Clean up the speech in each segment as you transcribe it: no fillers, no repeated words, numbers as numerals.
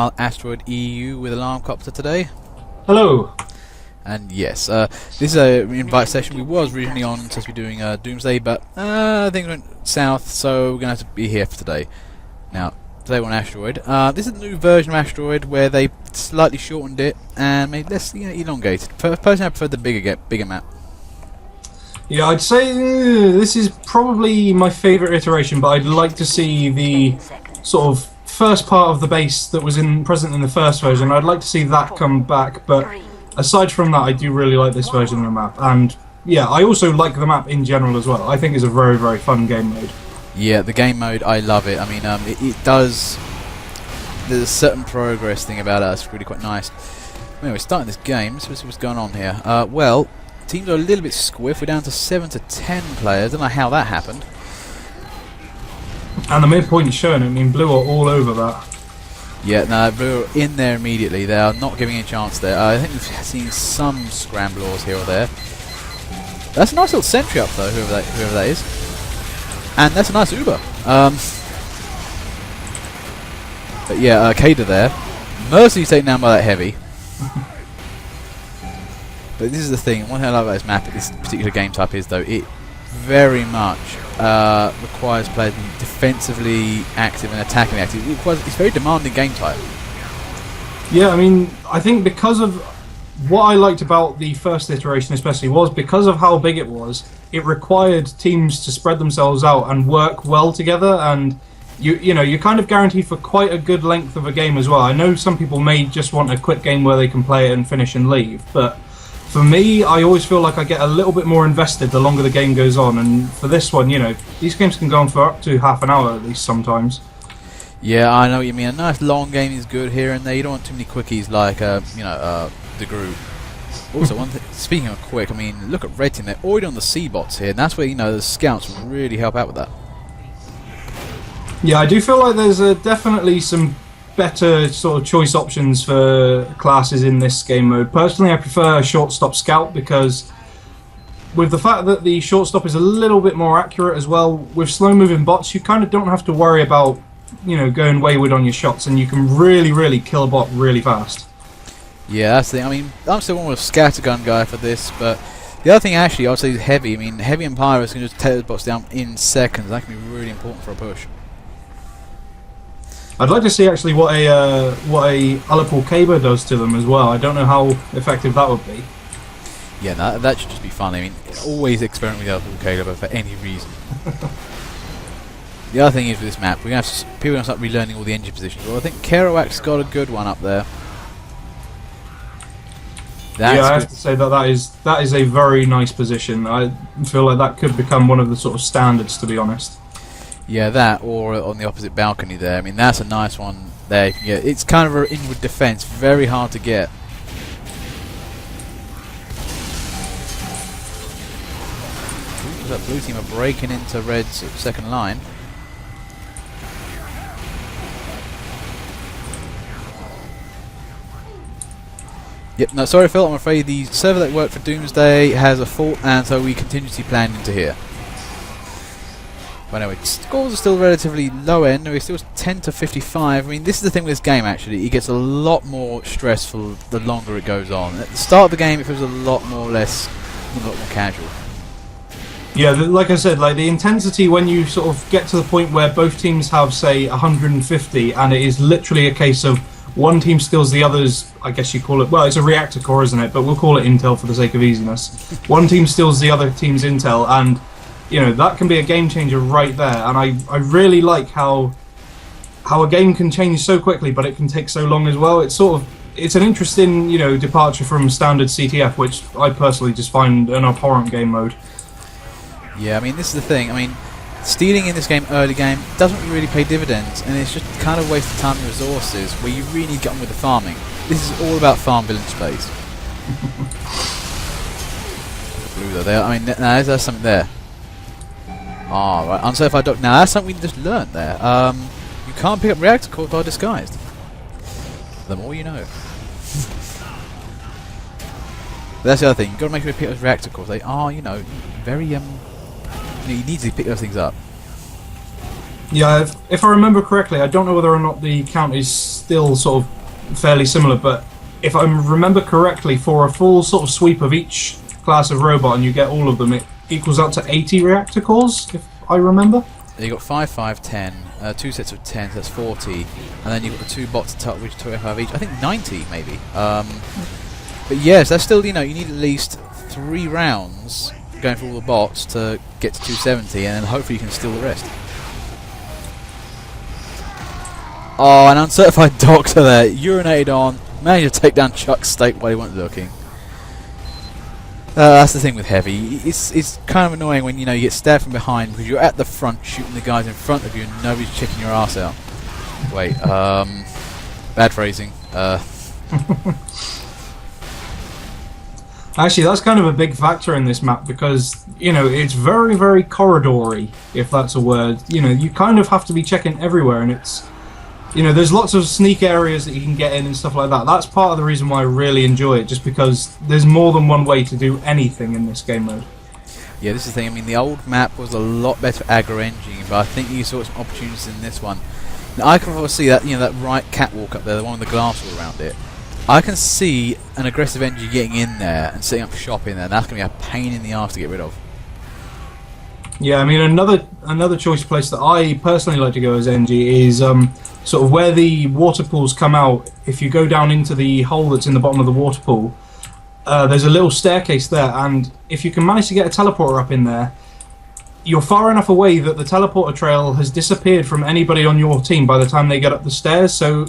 pal Asteroid EU with Alarm Copter today. Hello. And yes, this is a invite session. We was originally on supposed to be doing Doomsday, but things went south, so we're going to have to be here for today. Now, today we're on Asteroid. This is a new version of Asteroid where they slightly shortened it and made it less elongated. Personally, I prefer the bigger map. Yeah, I'd say this is probably my favourite iteration, but I'd like to see the sort of first part of the base that was present in the first version. I'd like to see that come back, but aside from that, I do really like this version of the map. And yeah, I also like the map in general as well. I think it's a very, very fun game mode. Yeah, the game mode, I love it. I mean, it does. There's a certain progress thing about it. It's really quite nice. Anyway, starting this game. So what's going on here? Well, teams are a little bit squiff. We're down to 7 to 10 players. Don't know how that happened. And the midpoint is showing. I mean, blue are all over that. Yeah, no, blue are in there immediately. They are not giving a chance there. I think we've seen some scramblers here or there. That's a nice little sentry up though, whoever that is. And that's a nice Uber. But yeah, Kada there. Mercy's taken down by that heavy. But this is the thing. One thing I love about this map, this particular game type is though, it very much requires players to be defensively active and attackingly active. It's a very demanding game type. Yeah, I mean, I think because of what I liked about the first iteration especially was because of how big it was, it required teams to spread themselves out and work well together, and you're kind of guaranteed for quite a good length of a game as well. I know some people may just want a quick game where they can play it and finish and leave, but for me, I always feel like I get a little bit more invested the longer the game goes on, and for this one, these games can go on for up to half an hour at least sometimes. Yeah, I know what you mean. A nice long game is good here and there. You don't want too many quickies like, the group. Also, one thing, speaking of quick, I mean, look at Red Team. They're already on the C-bots here, and that's where, the scouts will really help out with that. Yeah, I do feel like there's definitely some better sort of choice options for classes in this game mode. Personally, I prefer Shortstop Scout because with the fact that the Shortstop is a little bit more accurate as well, with slow-moving bots, you kind of don't have to worry about, going wayward on your shots, and you can really, really kill a bot really fast. Yeah, that's the thing. I mean, I'm still more of a scattergun guy for this, but the other thing actually, I would say is heavy. I mean, heavy and Pyrus can just tear the bots down in seconds. That can be really important for a push. I'd like to see actually what a Ullapul Caber does to them as well. I don't know how effective that would be. Yeah, that should just be fun. I mean, always experiment with Ullapul Caber for any reason. The other thing is with this map, people are going to start relearning all the engine positions. Well, I think Kerouac's got a good one up there. Yeah, I have to say that is a very nice position. I feel like that could become one of the sort of standards, to be honest. Yeah, that, or on the opposite balcony there. I mean, that's a nice one there. You can get. It's kind of an inward defense, very hard to get. Ooh, that blue team are breaking into Red's second line. Yep, no, sorry Phil, I'm afraid the server that worked for Doomsday has a fault, and so we continuously planned into here. But anyway, scores are still relatively low end. We're still 10 to 55. I mean, this is the thing with this game, actually. It gets a lot more stressful the longer it goes on. At the start of the game, it feels a lot more casual. Yeah, like I said, like the intensity when you sort of get to the point where both teams have, say, 150, and it is literally a case of one team steals the other's, I guess you call it, well, it's a reactor core, isn't it? But we'll call it intel for the sake of easiness. One team steals the other team's intel, and that can be a game changer right there, and I really like how a game can change so quickly, but it can take so long as well. It's an interesting, departure from standard CTF, which I personally just find an abhorrent game mode. Yeah, I mean, this is the thing. I mean, stealing in this game, early game, doesn't really pay dividends, and it's just kind of waste of time and resources where you really need to get on with the farming. This is all about farm village space. Blue though, there. I mean, now there's something there. Ah, right. Uncertified dock. Now that's something we just learnt there. You can't pick up reactor cores while disguised. The more you know. But that's the other thing. You've got to make sure you pick up those reactor cores. They are, very you need to pick those things up. Yeah, if I remember correctly, I don't know whether or not the count is still sort of fairly similar, but if I remember correctly, for a full sort of sweep of each class of robot and you get all of them, it equals out to 80 reactor cores, if I remember. You got 5, 5, 10, 2 sets of 10, so that's 40, and then you've got the 2 bots which 25 each. I think 90 maybe. But yes, that's still, you need at least 3 rounds going through all the bots to get to 270, and then hopefully you can steal the rest. Oh, an uncertified doctor there, urinated on, managed to take down Chuck's steak while he wasn't looking. That's the thing with Heavy. It's kind of annoying when you get stabbed from behind because you're at the front shooting the guys in front of you and nobody's checking your ass out. Wait, bad phrasing. Actually, that's kind of a big factor in this map because, it's very, very corridory, if that's a word. You kind of have to be checking everywhere, and it's, there's lots of sneak areas that you can get in and stuff like that. That's part of the reason why I really enjoy it, just because there's more than one way to do anything in this game mode. Yeah, this is the thing. I mean, the old map was a lot better for aggro engine, but I think you saw some opportunities in this one. Now, I can see that, that right catwalk up there, the one with the glass all around it. I can see an aggressive engine getting in there and setting up shop in there, and that's going to be a pain in the arse to get rid of. Yeah, I mean, another choice place that I personally like to go as NG is sort of where the water pools come out. If you go down into the hole that's in the bottom of the water pool, there's a little staircase there, and if you can manage to get a teleporter up in there, you're far enough away that the teleporter trail has disappeared from anybody on your team by the time they get up the stairs. So,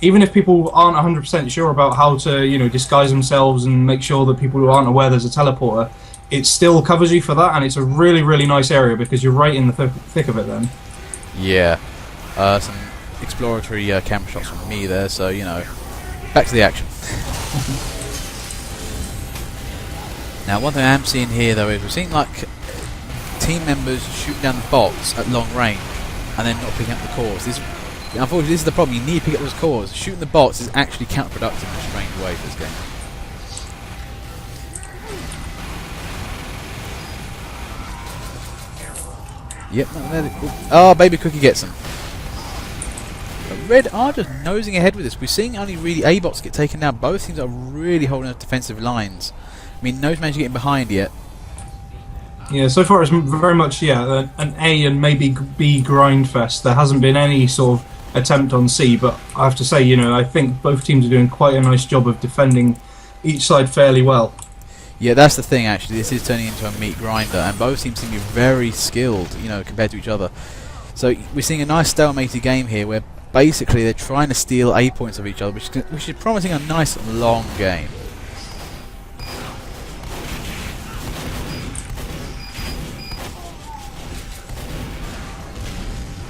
even if people aren't 100% sure about how to, disguise themselves and make sure that people who aren't aware there's a teleporter, it still covers you for that, and it's a really, really nice area because you're right in the thick of it then. Yeah. Some exploratory camera shots from me there, so, back to the action. Now, one thing I am seeing here, though, is we're seeing, team members shoot down the bots at long range and then not picking up the cores. Unfortunately, this is the problem. You need to pick up those cores. Shooting the bots is actually counterproductive in a strange way for this game. Yep. Oh, Baby Cookie gets him. But Red are just nosing ahead with this. We're seeing only really A-bots get taken down. Both teams are really holding up defensive lines. I mean, no's managed to get in behind yet. Yeah, so far it's very much, an A and maybe B grind fest. There hasn't been any sort of attempt on C, but I have to say, I think both teams are doing quite a nice job of defending each side fairly well. Yeah, that's the thing, actually. This is turning into a meat grinder, and both teams seem to be very skilled, compared to each other. So we're seeing a nice stalemated game here where basically they're trying to steal A points of each other, which is promising a nice long game.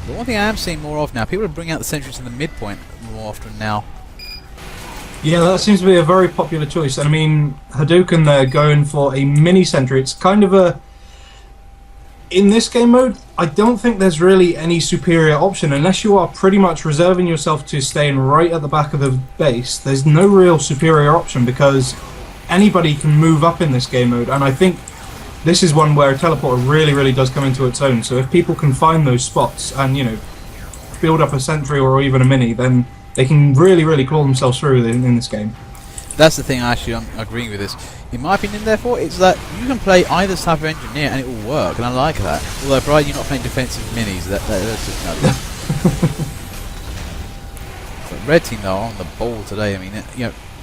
But one thing I am seeing more of now, people are bringing out the sentries in the midpoint more often now. Yeah, that seems to be a very popular choice. And I mean, Hadouken there going for a mini sentry. It's kind of a... In this game mode, I don't think there's really any superior option. Unless you are pretty much reserving yourself to staying right at the back of the base, there's no real superior option because anybody can move up in this game mode. And I think this is one where a teleporter really, really does come into its own. So if people can find those spots and, build up a sentry or even a mini, then they can really, really claw themselves through in this game. That's the thing I'm agreeing with this. In my opinion, therefore, it's that you can play either type of engineer and it will work, and I like that. Although, provided you're not playing defensive minis, that's just another. But Red Team, though, on the ball today. I mean,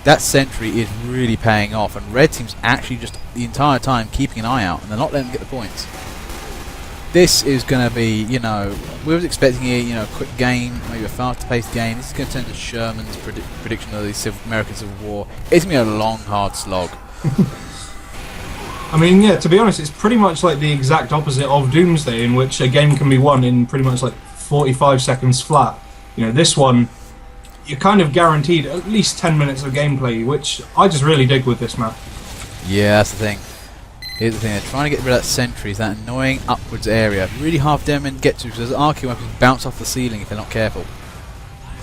that sentry is really paying off, and Red Team's actually just the entire time keeping an eye out, and they're not letting them get the points. This is going to be, we were expecting a quick game, maybe a faster-paced game. This is going to turn to Sherman's prediction of the American Civil War. It's going to be a long, hard slog. I mean, yeah, to be honest, it's pretty much like the exact opposite of Doomsday, in which a game can be won in pretty much 45 seconds flat. This one, you're kind of guaranteed at least 10 minutes of gameplay, which I just really dig with this map. Yeah, that's the thing. Here's the thing, they're trying to get rid of that sentries, that annoying upwards area. Really hard for them to get to because those arcane weapons bounce off the ceiling if they're not careful.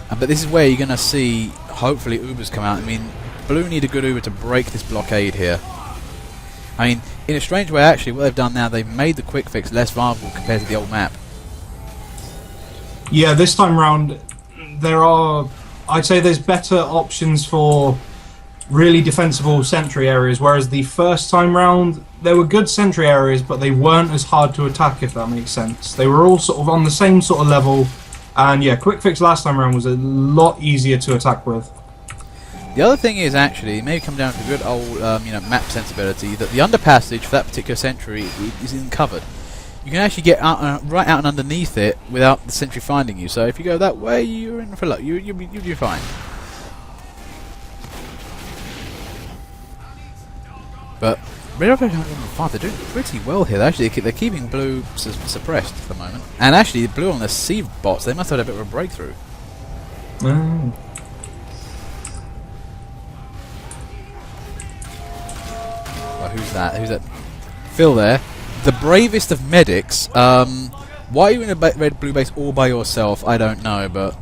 But this is where you're going to see, hopefully, Ubers come out. I mean, Blue need a good Uber to break this blockade here. I mean, in a strange way, actually, what they've done now, they've made the quick fix less viable compared to the old map. Yeah, this time round, I'd say there's better options for really defensible sentry areas, whereas the first time round there were good sentry areas, but they weren't as hard to attack, if that makes sense. They were all sort of on the same sort of level, and yeah, quick fix last time round was a lot easier to attack with. The other thing is actually, it may come down to good old map sensibility, that the underpassage for that particular sentry isn't covered. You can actually get out, right out and underneath it without the sentry finding you. So if you go that way, you're in for luck. You'll be fine. But Red Operation 105, they're doing pretty well here. Actually, they're keeping blue suppressed at the moment. And actually, blue on the C bots, they must have had a bit of a breakthrough. Mm. Well, who's that? Who's that? Phil there. The bravest of medics. Why are you in a red-blue base all by yourself? I don't know, but...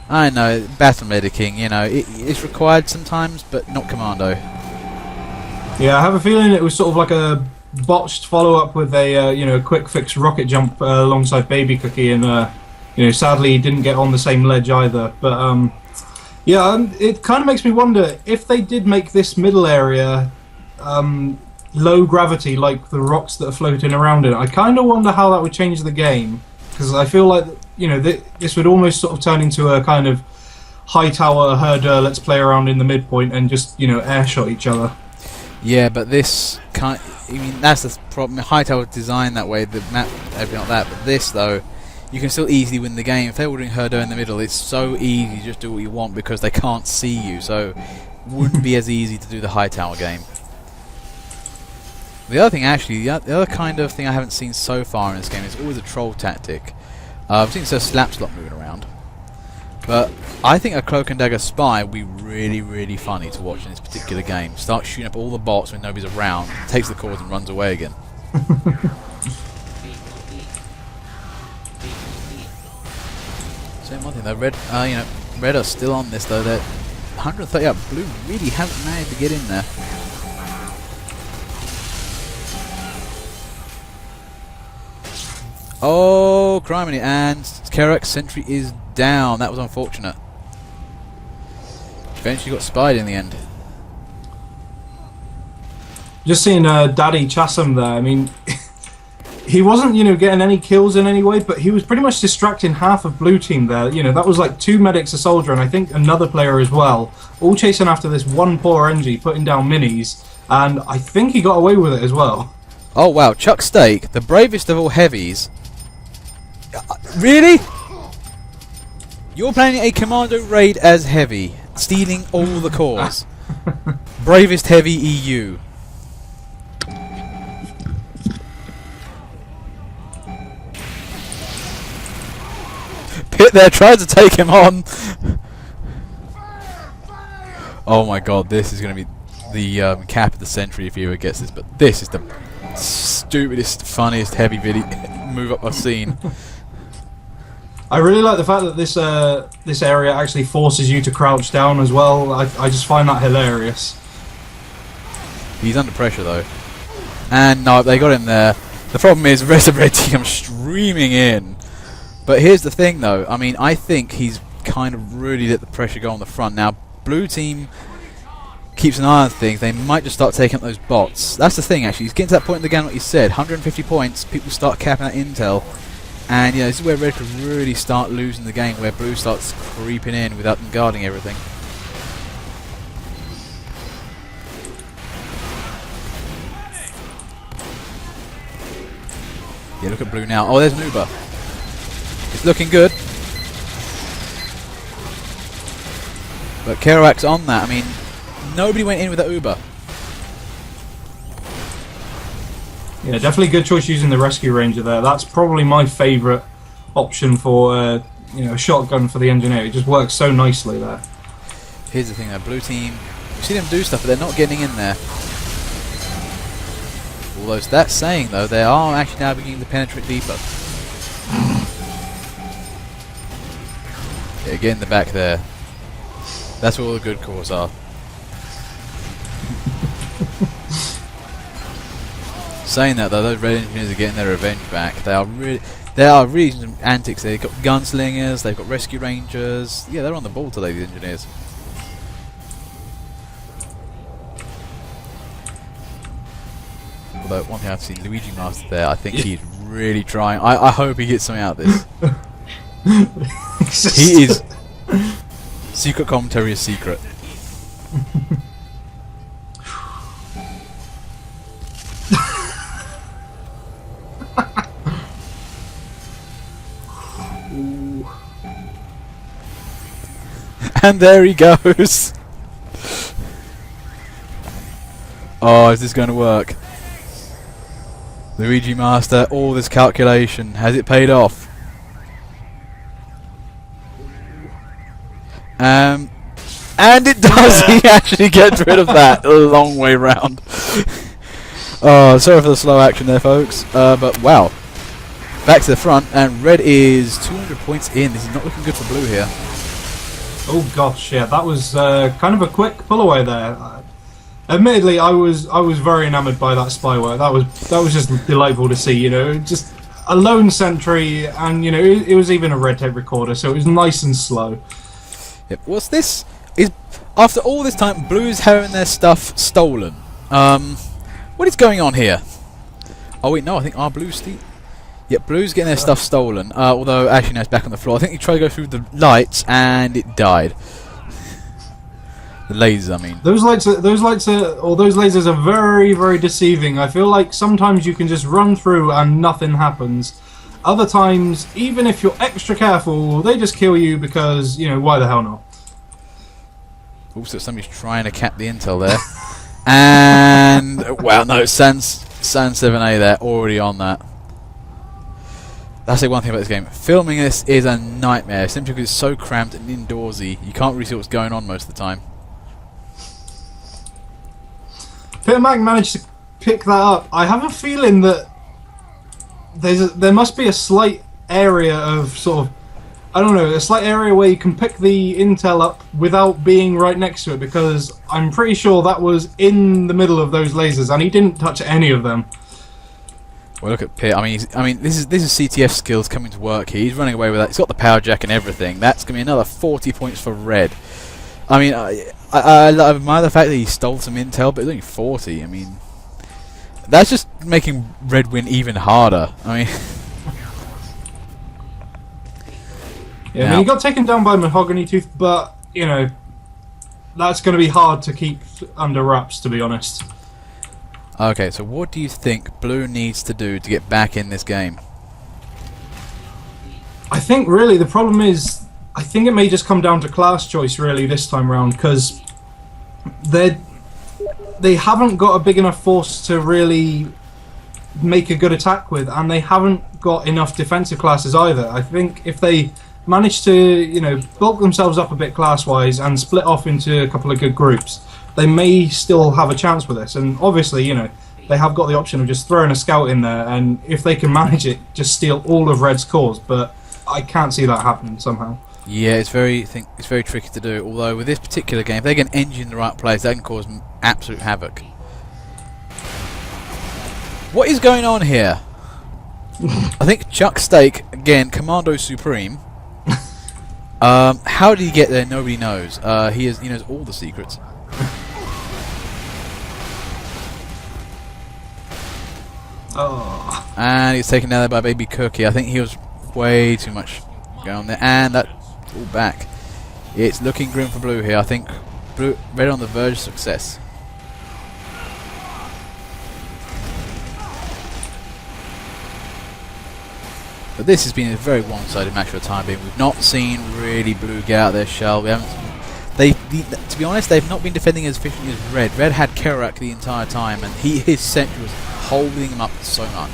I know, battle medicing, you know, it's required sometimes, but not commando. Yeah, I have a feeling it was sort of like a botched follow-up with a quick fix rocket jump alongside Baby Cookie, and sadly he didn't get on the same ledge either. But it kind of makes me wonder if they did make this middle area low gravity, like the rocks that are floating around it. I kind of wonder how that would change the game, because I feel like this would almost sort of turn into a kind of high tower herder. Let's play around in the midpoint and just air shot each other. Yeah, but this kind. I mean, that's the problem. High tower designed that way, the map, everything like that. But this though, you can still easily win the game. If they're ordering herder in the middle, it's so easy to just do what you want because they can't see you. So, it wouldn't be as easy to do the high tower game. The other thing, actually, the other kind of thing I haven't seen so far in this game is always a troll tactic. I've seen a slap slot moving around, but I think a cloak and dagger spy would be really, really funny to watch in this particular game. Start shooting up all the bots when nobody's around, takes the cores and runs away again. Same one thing though. Red are still on this though. They're 130 up. Blue really haven't managed to get in there. Oh, criminy, and Kerak's sentry is down. That was unfortunate. Eventually got spied in the end. Just seeing Daddy Chasm there, I mean, he wasn't, getting any kills in any way, but he was pretty much distracting half of blue team there. That was like 2 medics, a soldier, and I think another player as well, all chasing after this one poor NG, putting down minis, and I think he got away with it as well. Oh wow, Chuck Steak, the bravest of all heavies. Really? You're planning a commando raid as heavy, stealing all the cores. Bravest heavy EU. Pitt there tries to take him on. Oh my god, this is going to be the cap of the century if he ever gets this, but this is the stupidest, funniest heavy video move up I've seen. I really like the fact that this area actually forces you to crouch down as well. I just find that hilarious. He's under pressure though. And no, they got him there. The problem is the rest of Red Team comes streaming in. But here's the thing though, I mean, I think he's kind of really let the pressure go on the front. Now, Blue Team keeps an eye on things. They might just start taking up those bots. That's the thing actually, he's getting to that point in the game like you said, 150 points, people start capping that intel. And this is where Red could really start losing the game, where Blue starts creeping in without them guarding everything. Yeah, look at Blue now. Oh, there's an Uber. It's looking good. But Kerouac's on that. I mean, nobody went in with that Uber. Yeah, definitely good choice using the Rescue Ranger there. That's probably my favourite option for a shotgun for the engineer. It just works so nicely there. Here's the thing though, Blue Team, you see them do stuff but they're not getting in there. Although that's saying though, they are actually now beginning to penetrate deeper. Yeah, get in the back there. That's where all the good cores are. Saying that though, those red engineers are getting their revenge back. They are really... There are really some antics there. They've got gunslingers, they've got rescue rangers. Yeah, they're on the ball today, the engineers. Although, one thing I've seen, Luigi Master there, I think he's really trying. I hope he gets something out of this. He is... Secret commentary is secret. And there he goes. Oh, is this going to work? Luigi Master, all this calculation, has it paid off? And it does. He actually gets rid of that a long way round. Oh, sorry for the slow action there, folks. But wow, back to the front, and red is 200 points in. This is not looking good for blue here. Oh gosh, yeah, that was kind of a quick pull away there. Admittedly, I was very enamoured by that spy work. That was just delightful to see. You know, just a lone sentry, and you know, it was even a red tape recorder, so it was nice and slow. Yep. What's this? Is after all this time, blue's having their stuff stolen. What is going on here? Oh wait, no, I think our blue's Yep, blue's getting their stuff stolen. Although actually, no, it's back on the floor. I think he tried to go through the lights and it died. The lasers, I mean. Those lasers are very, very deceiving. I feel like sometimes you can just run through and nothing happens. Other times, even if you're extra careful, they just kill you because, you know, why the hell not? Also, somebody's trying to cap the intel there. And, well, no, Sans 7A there, already on that. That's the one thing about this game. Filming this is a nightmare, simply because it's so cramped and indoorsy. You can't really see what's going on most of the time. Peter Mac managed to pick that up. I have a feeling that there must be a slight area of sort of, I don't know, a slight area where you can pick the intel up without being right next to it, because I'm pretty sure that was in the middle of those lasers and he didn't touch any of them. Well, look at Pitt. I mean, this is CTF skills coming to work here. He's running away with that. He's got the power jack and everything. That's gonna be another 40 points for red. I mean, I admire the fact that he stole some intel, but it's only 40. I mean, that's just making red win even harder. I mean, yeah, I mean, he got taken down by Mahogany Tooth, but you know, that's going to be hard to keep under wraps, to be honest. Okay, so what do you think blue needs to do to get back in this game? I think really the problem is, I think it may just come down to class choice really this time round, because they haven't got a big enough force to really make a good attack with, and they haven't got enough defensive classes either. I think if they manage to, you know, bulk themselves up a bit class-wise and split off into a couple of good groups, they may still have a chance with this. And obviously, you know, they have got the option of just throwing a scout in there, and if they can manage it, just steal all of Red's cores. But I can't see that happening somehow. Yeah, it's very tricky to do. Although with this particular game, if they get an engine in the right place, they can cause absolute havoc. What is going on here? I think Chuck Steak again, Commando Supreme. How did he get there? Nobody knows. He knows all the secrets. Oh. And he's taken down there by Baby Cookie. I think he was way too much going on there, and that all back. It's looking grim for blue here. I think red on the verge of success. But this has been a very one-sided match for the time being. We've not seen really blue get out of their shell. We haven't. To be honest, they've not been defending as efficiently as red. Red had Kerouac the entire time, and his sentry was holding him up so much.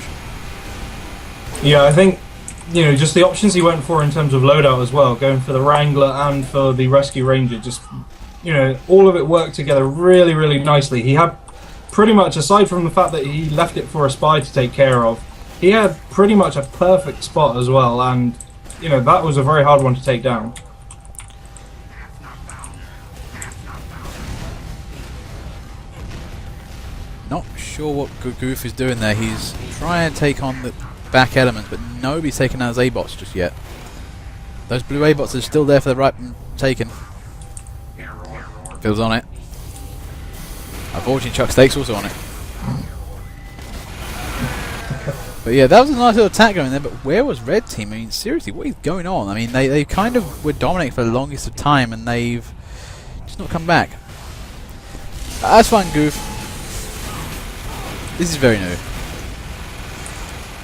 Yeah, I think, you know, just the options he went for in terms of loadout as well, going for the Wrangler and for the Rescue Ranger, just, you know, all of it worked together really, really nicely. He had pretty much, aside from the fact that he left it for a spy to take care of, he had pretty much a perfect spot as well, and, you know, that was a very hard one to take down. Not sure what Goof is doing there. He's trying to take on the back elements, but nobody's taken out those A-bots just yet. Those blue A-bots are still there for the right taken. Phil's on it. Unfortunately, Chuck Steak's also on it. But yeah, that was a nice little attack going there, but where was Red Team? I mean, seriously, what is going on? I mean, they kind of were dominating for the longest of time, and they've just not come back. That's fine, Goof. This is very new.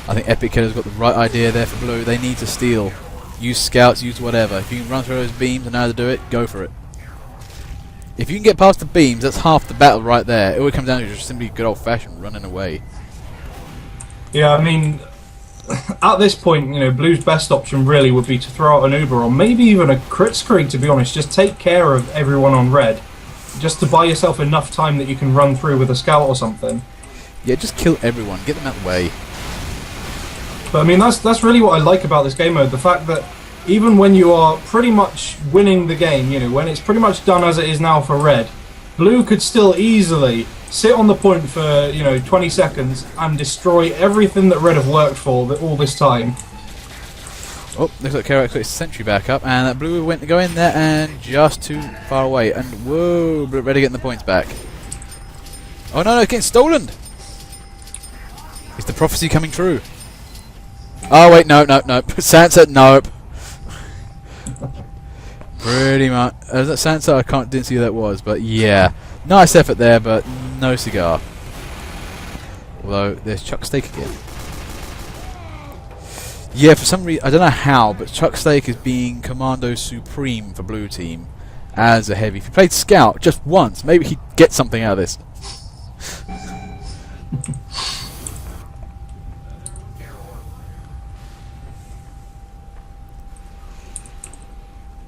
I think Epic Killer's got the right idea there for blue. They need to steal. Use scouts, use whatever. If you can run through those beams and know how to do it, go for it. If you can get past the beams, that's half the battle right there. It all comes down to just simply good old-fashioned running away. Yeah, I mean, at this point, you know, blue's best option really would be to throw out an Uber or maybe even a crit screen, to be honest. Just take care of everyone on red. Just to buy yourself enough time that you can run through with a scout or something. Yeah, just kill everyone. Get them out of the way. But I mean, that's really what I like about this game mode. The fact that even when you are pretty much winning the game, you know, when it's pretty much done as it is now for red, blue could still easily sit on the point for, you know, 20 seconds and destroy everything that red have worked for all this time. Oh, looks like Kerouac got his sentry back up, and that blue went to go in there and just too far away. And whoa, red are getting the points back. Oh no, it's getting stolen! Is the prophecy coming true? Oh wait, no. Sansa, nope. Pretty much. Sansa, I didn't see who that was, but yeah. Nice effort there, but no cigar. Although, there's Chuck Steak again. Yeah, for some reason, I don't know how, but Chuck Steak is being Commando Supreme for blue team as a heavy. If he played Scout just once, maybe he'd get something out of this.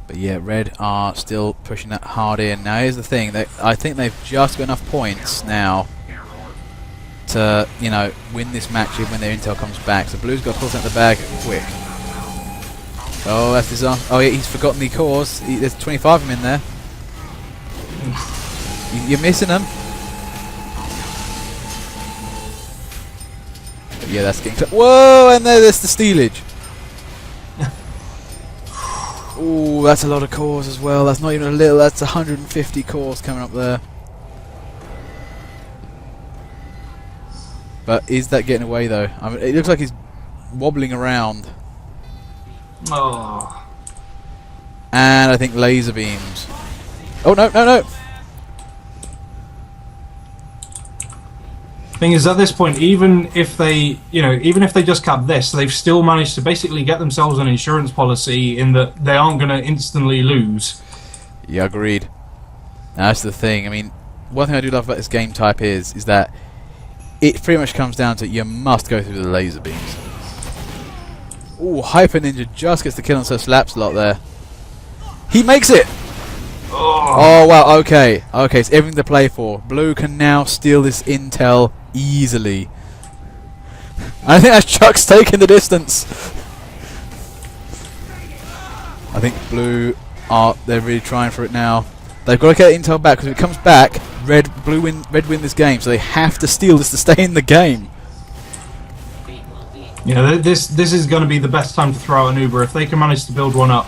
But yeah, red are still pushing that hard in. Now here's the thing, I think they've just got enough points now to, you know, win this match even when their intel comes back. So blue's got to pull something out the bag quick. Oh, that's disaster. Oh yeah, he's forgotten the cores. There's 25 of them in there. You're missing them. But yeah, that's getting... Whoa, and there's the stealage. Ooh, that's a lot of cores as well. That's not even a little, that's 150 cores coming up there. But is that getting away though? I mean, it looks like he's wobbling around. Oh. And I think laser beams. Oh no. Thing is, at this point, even if they just cap this, they've still managed to basically get themselves an insurance policy in that they aren't going to instantly lose. Yeah, agreed. Now, that's the thing. I mean, one thing I do love about this game type is that it pretty much comes down to you must go through the laser beams. Ooh, Hyper Ninja just gets the kill on Sir Slapslot there. He makes it! Oh wow, okay, it's everything to play for. Blue can now steal this intel easily. I think that's Chuck's taking the distance. I think blue they're really trying for it now. They've got to get intel back, because if it comes back, red win this game, so they have to steal this to stay in the game. Yeah, this is going to be the best time to throw out an Uber. If they can manage to build one up,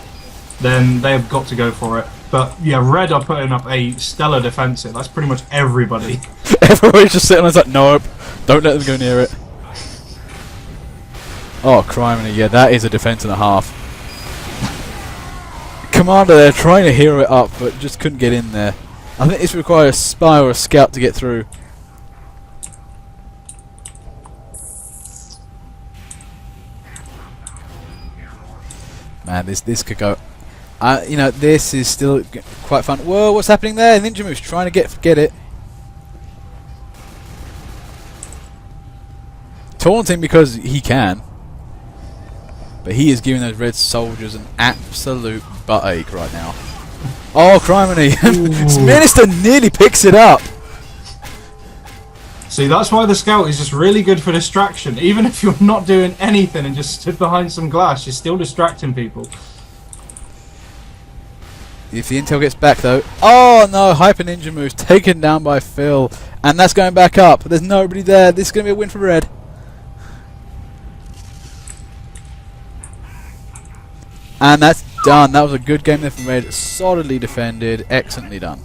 then they've got to go for it. But yeah, red are putting up a stellar defensive. That's pretty much everybody. Everybody's just sitting there like, nope, don't let them go near it. Oh, criminy, yeah, that is a defense and a half. Commander there trying to hero it up, but just couldn't get in there. I think this requires a spy or a scout to get through. Man, this could go... you know, this is still quite fun. Whoa, what's happening there? Ninja Moose trying to get it. Taunting because he can. But he is giving those red soldiers an absolute butt ache right now. Oh, criminy. Minister nearly picks it up. See, that's why the scout is just really good for distraction. Even if you're not doing anything and just stood behind some glass, you're still distracting people. If the intel gets back though... Oh no, Hyper Ninja Moves taken down by Phil. And that's going back up. There's nobody there. This is going to be a win for red. And that's done. That was a good game there from Red. Solidly defended. Excellently done.